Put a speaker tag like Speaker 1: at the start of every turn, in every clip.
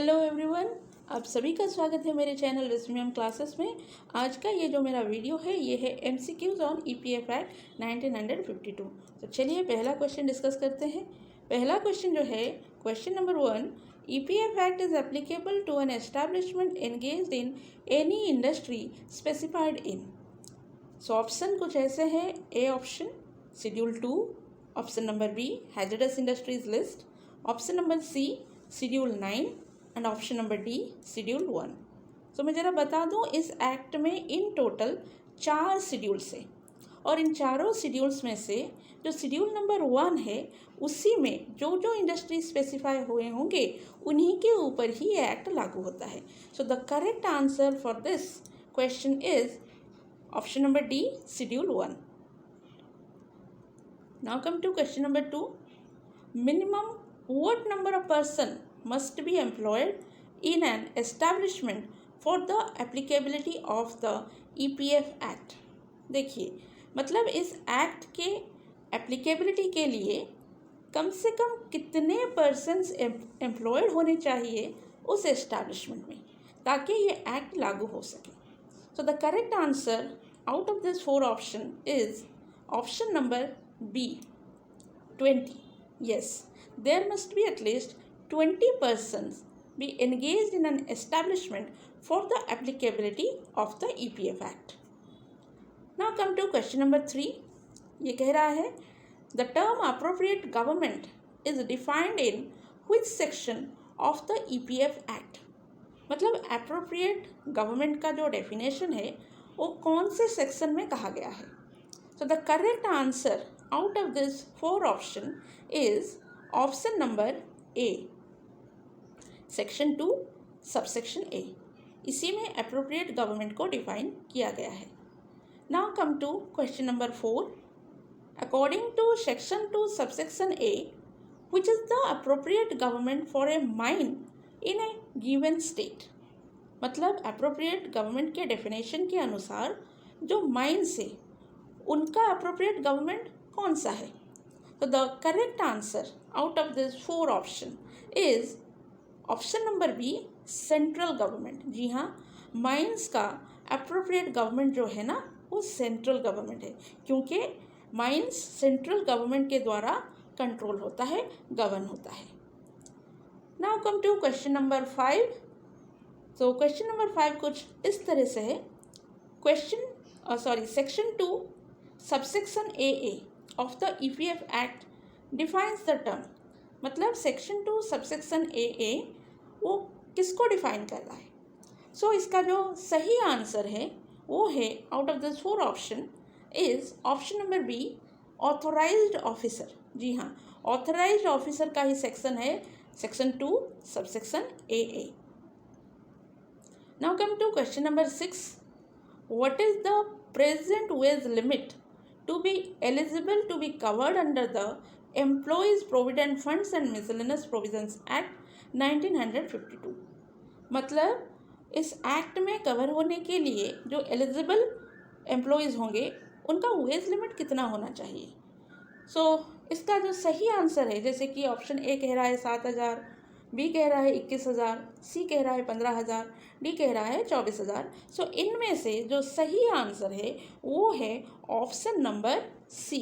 Speaker 1: Hello everyone, आप सभी का स्वागत है मेरे चैनल रिज्यूम क्लासेस में। आज का ये जो मेरा वीडियो है ये है एमसीक्यूज ऑन ईपीएफ एक्ट 1952। तो चलिए पहला क्वेश्चन डिस्कस करते हैं। पहला क्वेश्चन जो है question number 1, EPF act is applicable to an establishment engaged in any industry specified in. So option कुछ ऐसे हैं। A option schedule 2, option number B hazardous industries list, option number C schedule 9 and option number D schedule 1। तो मैं ज़रा बता दूं, इस act में इन टोटल 4 शेड्यूल्स है और इन चारों शेड्यूल्स में से जो शेड्यूल नंबर 1 है उसी में जो जो इंडस्ट्री स्पेसिफाई हुए होंगे उन्हीं के ऊपर ही ये एक्ट लागू होता है। So the correct answer for this question is option number D schedule 1। Now come to question number 2, minimum what number of person must be employed in an establishment for the applicability of the EPF Act। देखिए, मतलब इस act के applicability के लिए कम से कम कितने persons employed होने चाहिए उस एस्टैब्लिशमेंट में ताकि ये एक्ट लागू हो सके। So the correct answer out of this 4 option is option number B 20। Yes, there must be at least 20 persons be engaged in an establishment for the applicability of the EPF Act. Now come to question number 3. ये कह रहा है the term appropriate government is defined in which section of the EPF Act। मतलब appropriate government का जो definition है वो कौन से सेक्शन में कहा गया है। So the correct answer out of this 4 option is option number A, section 2 subsection A। इसी में appropriate government को define किया गया है। Now come to question number 4, according to section 2 subsection A, which is the appropriate government for a mine in a given state। मतलब appropriate government के definition के अनुसार जो mines है उनका appropriate government कौन सा है। तो the correct answer out of this 4 option is option number B central government. जी हाँ, माइंस का अप्रोप्रिएट गवर्नमेंट जो है ना वो सेंट्रल गवर्नमेंट है, क्योंकि माइंस सेंट्रल गवर्नमेंट के द्वारा कंट्रोल होता है, गवर्न होता है। Now come to question number 5। तो क्वेश्चन नंबर 5 कुछ इस तरह से है। Section 2 subsection A of the EPF Act defines the term। मतलब सेक्शन 2 सबसेक्शन ए वो किसको डिफाइन कर रहा है। सो इसका जो सही आंसर है वो है out of this 4 option is option number B authorised officer. जी हाँ, ऑथोराइज्ड ऑफिसर का ही सेक्शन है section 2 subsection A. Now come to question number 6, what is the present wage limit to be eligible to be covered under the Employees Provident Funds and Miscellaneous Provisions Act 1952। मतलब इस act में cover होने के लिए जो eligible employees होंगे उनका veg limit कितना होना चाहिए। सो इसका जो सही आंसर है, जैसे कि ऑप्शन ए कह रहा है 7,000, बी कह रहा है 21,000, सी कह रहा है 15,000, डी कह रहा है 24,000। सो इनमें से जो सही आंसर है वो है ऑप्शन नंबर सी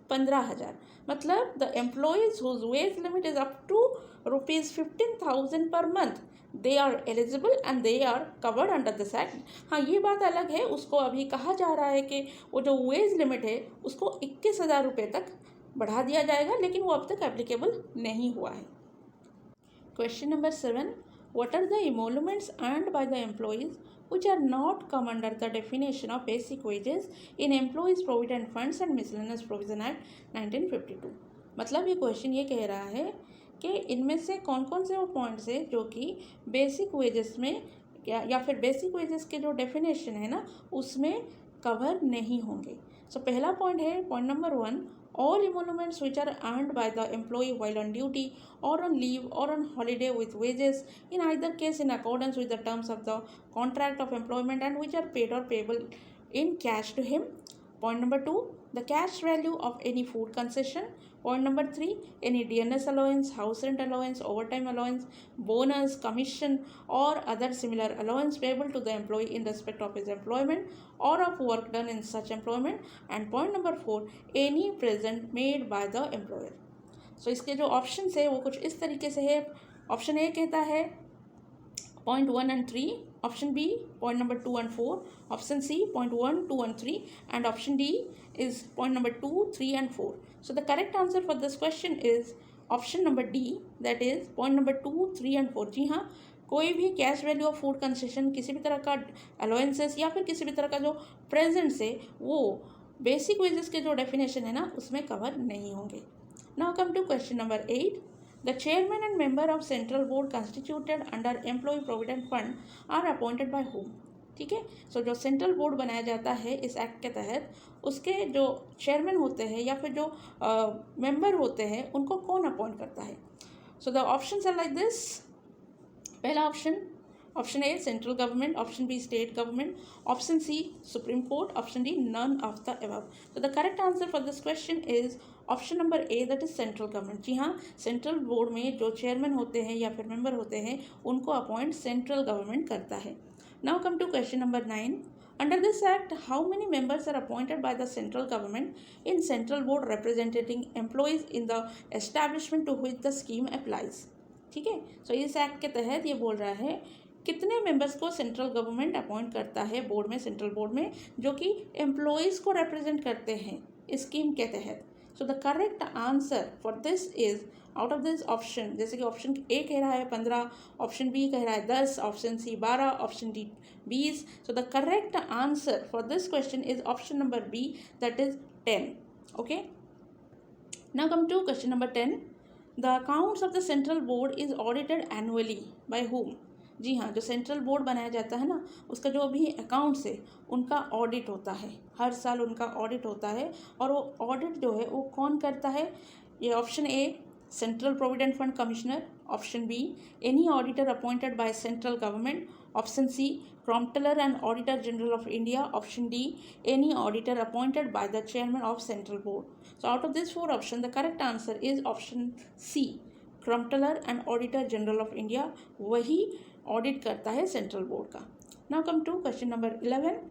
Speaker 1: 15,000। मतलब the employees whose wage limit is up to ₹15,000 per month they are eligible and they are covered under this act. हाँ, ये बात अलग है, उसको अभी कहा जा रहा है कि वो जो वेज लिमिट है उसको 21,000 रुपये तक बढ़ा दिया जाएगा, लेकिन वो अब तक एप्लीकेबल नहीं हुआ है। Question number 7, what are the emoluments earned by the employees which are not come under the definition of basic wages in Employees Provident Funds and Miscellaneous Provision Act 1952। मतलब ये क्वेश्चन ये कह रहा है कि इनमें से कौन कौन से वो पॉइंट्स है जो कि बेसिक वेजेस में या फिर बेसिक वेजेस के जो डेफिनेशन है ना उसमें कवर नहीं होंगे। सो पहला पॉइंट है point number 1, all emoluments which are earned by the employee while on duty or on leave or on holiday with wages in either case in accordance with the terms of the contract of employment and which are paid or payable in cash to him। Point number 2, the cash value of any food concession Point number 3, any DNS allowance, house rent allowance, overtime allowance, bonus, commission or other similar allowance payable to the employee in respect of his employment or of work done in such employment. And point number 4, any present made by the employer. So इसके जो option है वो कुछ इस तरीके से है. Option ए कहता है point 1 and 3, option B point number 2 and 4, option C point 1, 2 and 3, and option D is point number 2, 3 and 4. So the correct answer for this question is option number D, that is point number 2, 3 and 4. जी हाँ, कोई भी cash value of food concession, किसी भी तरह का allowances या फिर किसी भी तरह का जो प्रेजेंट्स है वो बेसिक वेजेस के जो डेफिनेशन है ना उसमें कवर नहीं होंगे. Now come to question number 8. The chairman and member of central board constituted under employee provident fund are appointed by whom? ठीक है. सो जो सेंट्रल बोर्ड बनाया जाता है इस एक्ट के तहत, उसके जो चेयरमैन होते हैं या फिर जो मेंबर होते हैं उनको कौन अपॉइंट करता है? So the options are like this. पहला option A central government, option B state government, option C supreme court, option D none of the above. तो the correct answer for this question is option number A, that is central government. जी हाँ, central board में जो chairman होते हैं या फिर member होते हैं उनको अपॉइंट सेंट्रल गवर्नमेंट करता है. Now come to question number 9. Under this act how many members are appointed by the central government in central board representing employees in the establishment to which the scheme applies. ठीक है. सो इस act के तहत ये बोल रहा है कितने मेंबर्स को सेंट्रल गवर्नमेंट अपॉइंट करता है बोर्ड में, सेंट्रल बोर्ड में, जो कि एम्प्लॉयज़ को रिप्रेजेंट करते हैं इस स्कीम के तहत. सो the correct answer for this is out of this option, जैसे कि ऑप्शन ए कह रहा है 15, ऑप्शन बी कह रहा है 10, option C 12, option D 20. So the correct answer for this question is option number B, that is 10. Okay. Now come to question number 10. The accounts of the central board is audited annually by whom? जी हाँ, जो central board बनाया जाता है ना उसका जो भी अकाउंट्स है उनका ऑडिट होता है, हर साल उनका ऑडिट होता है. और वो ऑडिट जो है वो कौन करता है? ये option A central provident fund commissioner, option B any auditor appointed by central government, option C comptroller and auditor general of India, option D any auditor appointed by the chairman of central board. So out of these four options the correct answer is option C, comptroller and auditor general of India. वही audit करता है central board का. Now come to question number 11.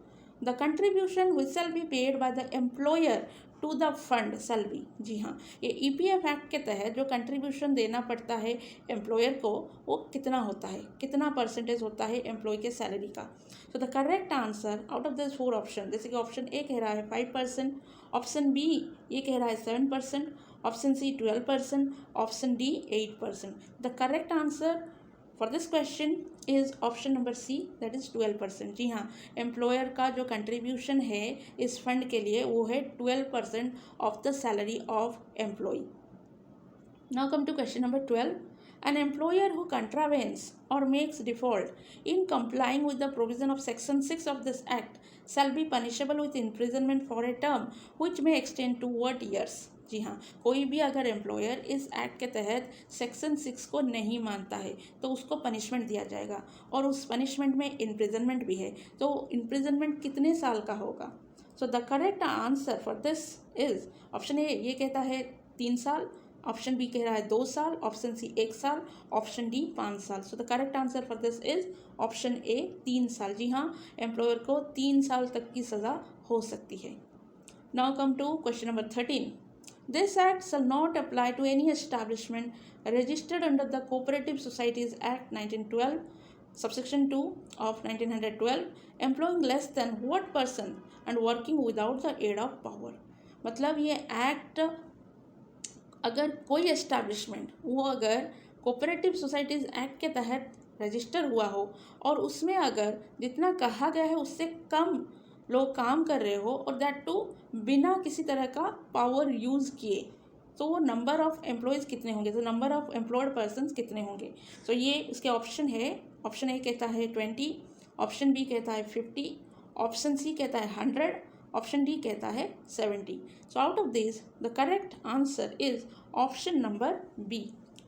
Speaker 1: The contribution which shall be paid by the employer to the fund shall be. जी हाँ, ये EPF act के तहत जो कंट्रीब्यूशन देना पड़ता है एम्प्लॉयर को वो कितना होता है, कितना परसेंटेज होता है एम्प्लॉय के सैलरी का. सो the correct answer out of this four option, जैसे कि ऑप्शन ए कह रहा है 5%, ऑप्शन बी ये कह रहा है 7%, option C 12%, option D 8%. The correct answer for this question is option number C, that is 12%. जी हाँ, एम्प्लॉयर का जो कंट्रीब्यूशन है इस फंड के लिए वो है 12% of the salary of employee. Now come to question number 12. An employer who contravenes or makes default in complying with the provision of section 6 of this act shall be punishable with imprisonment for a term which may extend to what years. जी हाँ, कोई भी अगर employer इस act के तहत section 6 को नहीं मानता है तो उसको पनिशमेंट दिया जाएगा और उस पनिशमेंट में इम्प्रिजनमेंट भी है. तो इम्प्रिजनमेंट कितने साल का होगा? सो the correct answer for this is option A ये कहता है 3 साल, ऑप्शन बी कह रहा है 2 साल, ऑप्शन सी 1 साल, ऑप्शन डी 5 साल. सो the correct answer for this is option A 3 साल. जी हाँ, एम्प्लॉयर को 3 साल तक की सज़ा हो सकती है. Now come to question number 13. This act shall not apply to any establishment registered under the Cooperative Societies Act 1912, subsection 2 of 1912, employing less than what person and working without the aid of power. मतलब ये act अगर कोई establishment वो अगर cooperative societies act के तहत register हुआ हो और उसमें अगर जितना कहा गया है उससे कम लोग काम कर रहे हो और दैट टू बिना किसी तरह का पावर यूज़ किए, तो वो नंबर ऑफ़ एम्प्लॉयज़ कितने होंगे, तो नंबर ऑफ़ एम्प्लॉयड पर्सनस कितने होंगे. सो ये इसके ऑप्शन है. ऑप्शन ए कहता है 20, ऑप्शन बी कहता है 50, ऑप्शन सी कहता है 100, ऑप्शन डी कहता है 70. So out of this the correct answer is option number B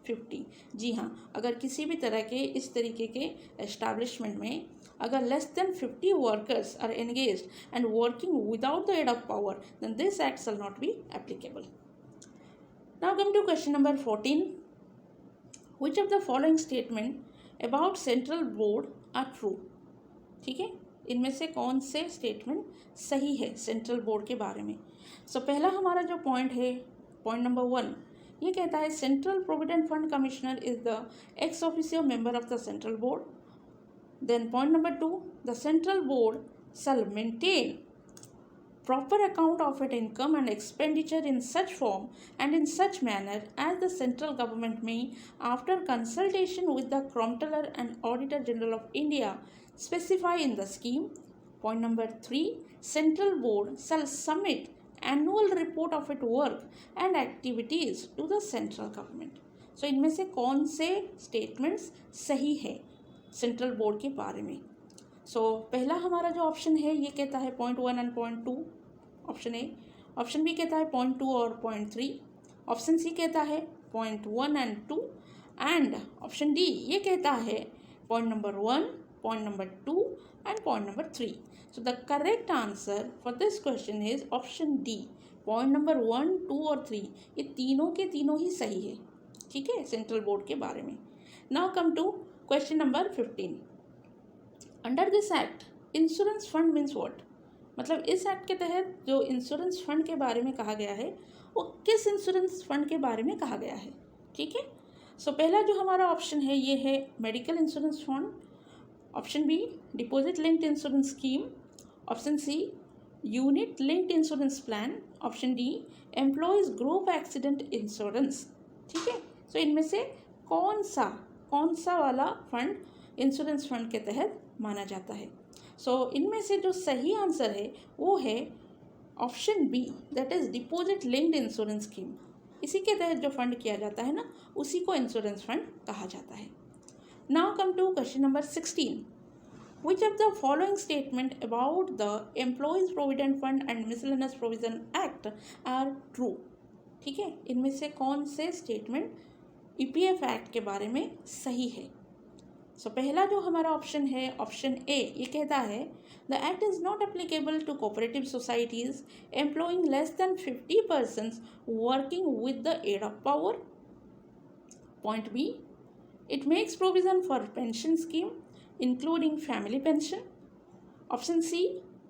Speaker 1: 50. जी हाँ, अगर किसी भी तरह के इस तरीके के एस्टैब्लिशमेंट में अगर less than 50 workers are engaged and working without the aid of power, then this act shall not be applicable. Now come to question number 14. Which of the following statement about central board are true? ठीक है, इनमें से कौन से statement सही है central board के बारे में? पहला हमारा जो पॉइंट है, पॉइंट नंबर 1, ये कहता है central provident fund commissioner is the ex officio member of the central board. Then point number 2, the central board shall maintain proper account of its income and expenditure in such form and in such manner as the central government may, after consultation with the Comptroller and Auditor General of India, specify in the scheme. Point number 3, central board shall submit annual report of its work and activities to the central government. So इनमें से कौन से statements सही है central board के बारे में? पहला हमारा जो ऑप्शन है ये कहता है point 1 and point 2, option A. Option B कहता है पॉइंट 2 और पॉइंट 3. ऑप्शन सी कहता है point 1 and 2 and option D ये कहता है point number 1, point number 2 and point number 3. So the correct answer for this question is option D. Point number 1, 2 और 3 ये तीनों के तीनों ही सही है. ठीक है, सेंट्रल बोर्ड के बारे में. Now come to question number 15. Under this act insurance fund means what? मतलब इस एक्ट के तहत जो इंश्योरेंस फंड के बारे में कहा गया है वो किस इंश्योरेंस फंड के बारे में कहा गया है? ठीक है, पहला जो हमारा ऑप्शन है ये है medical insurance fund. Option B deposit linked insurance scheme. Option C unit linked insurance plan. Option D employees group accident insurance. ठीक है, इनमें से कौन सा वाला फंड इंश्योरेंस फंड के तहत माना जाता है? इनमें से जो सही आंसर है वो है option B, that is deposit linked insurance scheme. इसी के तहत जो फंड किया जाता है ना, उसी को इंश्योरेंस फंड कहा जाता है. Now come to question number 16. Which of the following statement about the Employees Provident Fund and Miscellaneous Provision Act are true? ठीक है, इनमें से कौन से स्टेटमेंट ईपीएफ एक्ट के बारे में सही है? पहला जो हमारा ऑप्शन है, ऑप्शन ए, ये कहता है the act is not applicable to cooperative societies employing less than 50 persons working with the aid of power. Point B, it makes provision for pension scheme including family pension. Option C,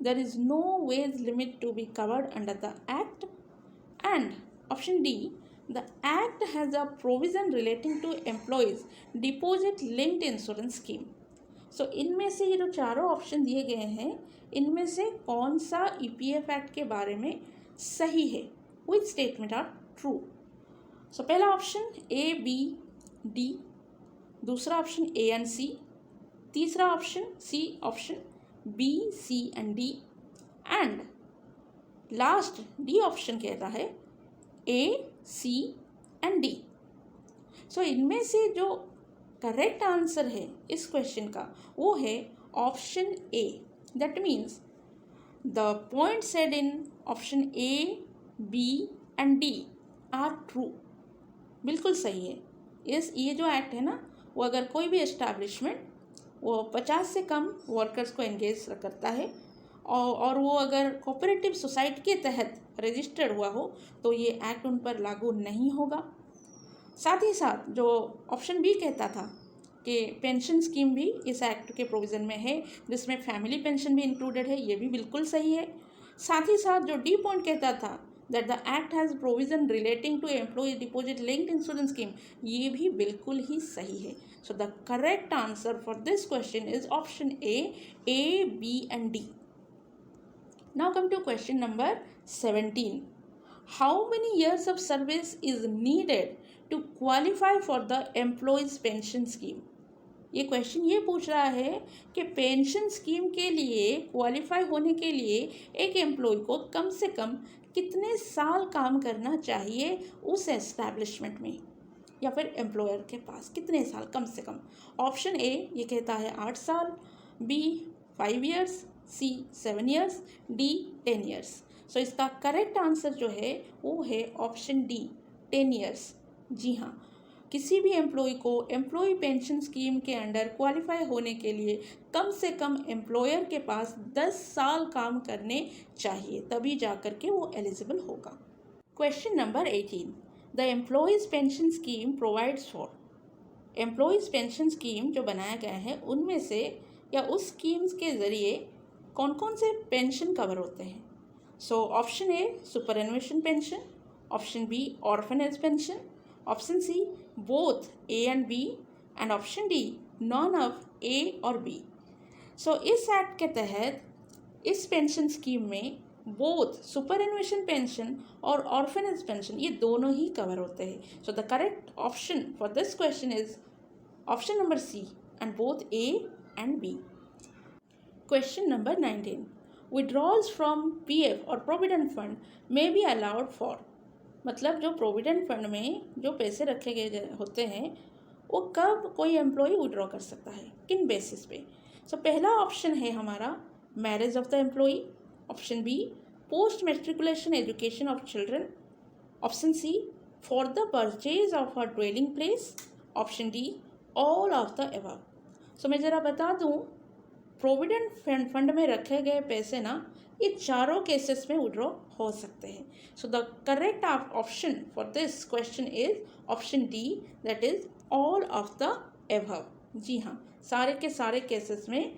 Speaker 1: there is no wage limit to be covered under the act. And option D, the act has a provision relating to employees deposit linked insurance scheme. इनमें से ये जो चारों option दिए गए हैं, इनमें से कौन सा ईपीएफ एक्ट के बारे में सही है? Which statement are true? पहला ऑप्शन ए, बी, डी. दूसरा ऑप्शन ए एंड सी. तीसरा option C, option B, C and D. And last D option कहता है ए, सी एंड डी. इनमें से जो करेक्ट आंसर है इस क्वेश्चन का वो है option A. That means the point said in option A, B and D are true. बिल्कुल सही है. ये जो एक्ट है ना, वो अगर कोई भी एस्टैब्लिशमेंट वो 50 से कम वर्कर्स को एंगेज करता है और वो अगर कोऑपरेटिव सोसाइटी के तहत रजिस्टर्ड हुआ हो तो ये एक्ट उन पर लागू नहीं होगा. साथ ही साथ जो ऑप्शन बी कहता था कि पेंशन स्कीम भी इस एक्ट के प्रोविज़न में है, जिसमें फैमिली पेंशन भी इंक्लूडेड है, ये भी बिल्कुल सही है. साथ ही साथ जो डी पॉइंट कहता था that the act has provision relating to employee deposit linked insurance scheme, ये भी बिल्कुल ही सही है. The correct answer for this question is option A, B and D. Now come to question number 17. How many years of service is needed to qualify for the employees pension scheme? ये question ये पूछ रहा है कि pension scheme के लिए qualify होने के लिए एक एम्प्लॉय को कम से कम कितने साल काम करना चाहिए उस एस्टैब्लिशमेंट में या फिर एम्प्लॉयर के पास कितने साल कम से कम. ऑप्शन ए ये कहता है 8 साल, बी 5 years, सी 7 years, डी 10 years. इसका करेक्ट आंसर जो है वो है ऑप्शन डी 10 years. जी हाँ, किसी भी एम्प्लॉय को एम्प्लॉय पेंशन स्कीम के अंडर क्वालिफाई होने के लिए कम से कम एम्प्लॉयर के पास 10 साल काम करने चाहिए, तभी जा कर के वो एलिजिबल होगा. Question number 18. The employees pension scheme provides for. Employees pension scheme जो बनाया गया है उनमें से या उस स्कीम्स के ज़रिए कौन कौन से पेंशन कवर होते हैं? So option A superannuation pension, option B orphanage pension, option C both A and B, and option D none of A और बी। सो इस एक्ट के तहत इस पेंशन स्कीम में बोथ सुपरएनुएशन पेंशन और orphanage pension ये दोनों ही कवर होते हैं। So the correct option for this question is option number C and both A and B. Question number 19, withdrawals from PF और provident fund may be allowed for. मतलब जो provident fund में जो पैसे रखे गए होते हैं वो कब कोई एम्प्लॉय विड्रॉ कर सकता है, किन बेसिस पे? सो पहला ऑप्शन है हमारा marriage of the employee, option B post matriculation education of children, option C for the purchase of a dwelling place, option D all of the above. So मैं ज़रा बता दूँ, प्रोविडेंट फंड में रखे गए पैसे ना ये चारों केसेस में विड्रॉ हो सकते हैं। So the correct option for this question is option D, that is all of the above. जी हाँ, सारे के सारे केसेस में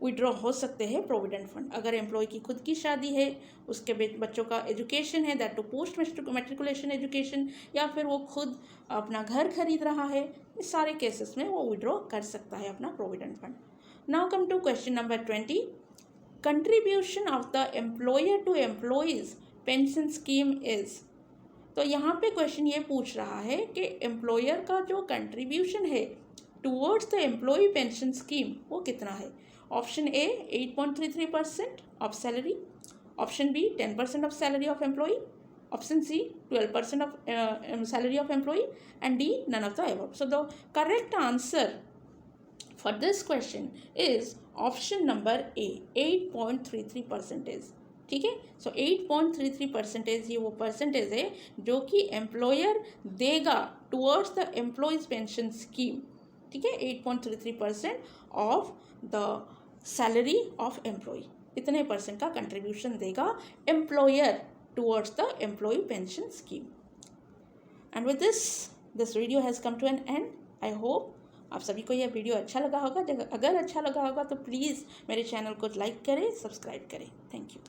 Speaker 1: विड्रॉ हो सकते हैं प्रोविडेंट फंड। अगर एम्प्लॉय की खुद की शादी है, उसके बच्चों का एजुकेशन है, that too post matriculation education, या फिर वो खुद अपना घर खरीद रहा है, इस सारे केसेस में वो विड्रॉ कर सकता है अपना provident fund. Now come to question number 20, contribution of the employer to employees pension scheme is. तो यहाँ पे क्वेश्चन ये पूछ रहा है कि एम्प्लॉयर का जो कंट्रीब्यूशन है towards the employee pension scheme वो कितना है? Option A 8.33% of salary, option B 10% of salary of employee, option C 12% of salary of employee, and D none of the above. So the correct answer for this question is option number A 8.33%। ठीक है, सो 8.33% ये वो percentage है जो कि employer देगा towards the employees pension scheme. ठीक है, 8.33% of the salary of employee, इतने परसेंट का कंट्रीब्यूशन देगा employer towards the employee pension scheme. And with this video has come to an end. I hope आप सभी को यह वीडियो अच्छा लगा होगा। अगर अच्छा लगा होगा तो प्लीज़ मेरे चैनल को लाइक करें, सब्सक्राइब करें। Thank you.